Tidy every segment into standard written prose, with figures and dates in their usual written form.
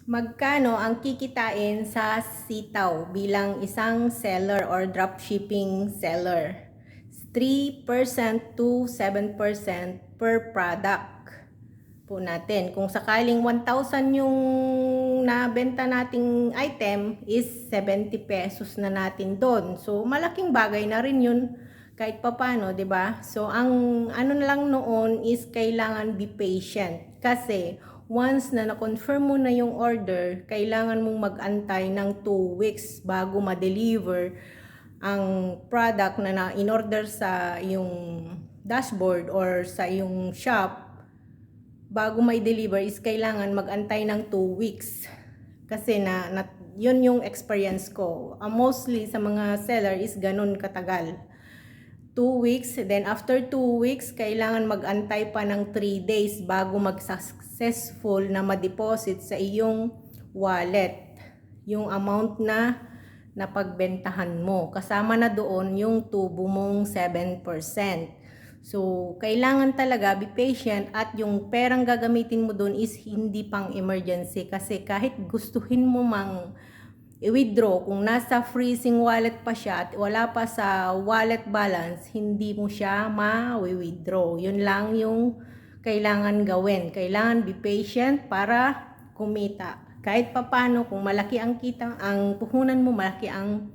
Magkano ang kikitain sa sitaw bilang isang seller or dropshipping seller? 3% to 7% per product po natin. Kung sakaling 1,000 yung nabenta nating item is 70 pesos na natin doon. So malaking bagay na rin yun kahit papano, 'di ba? So ang ano na lang noon is kailangan be patient kasi once na na-confirm mo na yung order, kailangan mong mag-antay ng 2 weeks bago ma-deliver ang product na in-order sa yung dashboard or sa yung shop. Bago may deliver is kailangan mag-antay ng 2 weeks. Kasi yun yung experience ko. Mostly sa mga seller is ganun katagal. 2 weeks, then after 2 weeks, kailangan mag-antay pa ng 3 days bago mag-successful na ma-deposit sa iyong wallet yung amount na napagbentahan mo. Kasama na doon yung tubo mong 7%. So, kailangan talaga be patient at yung perang gagamitin mo doon is hindi pang emergency kasi kahit gustuhin mo mang i-withdraw, kung nasa freezing wallet pa siya at wala pa sa wallet balance, hindi mo siya ma-withdraw. Yun lang yung kailangan gawin. Kailangan be patient para kumita. Kahit papano, kung malaki ang kita, ang puhunan mo, malaki ang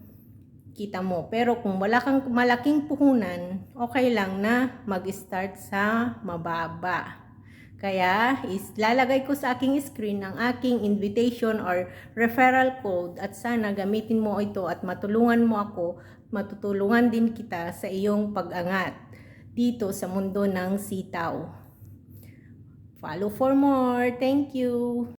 kita mo. Pero kung wala kang malaking puhunan, okay lang na mag-start sa mababa. Kaya lalagay ko sa aking screen ang aking invitation or referral code at sana gamitin mo ito at matulungan mo ako, matutulungan din kita sa iyong pag-angat dito sa mundo ng sitaw. Follow for more. Thank you!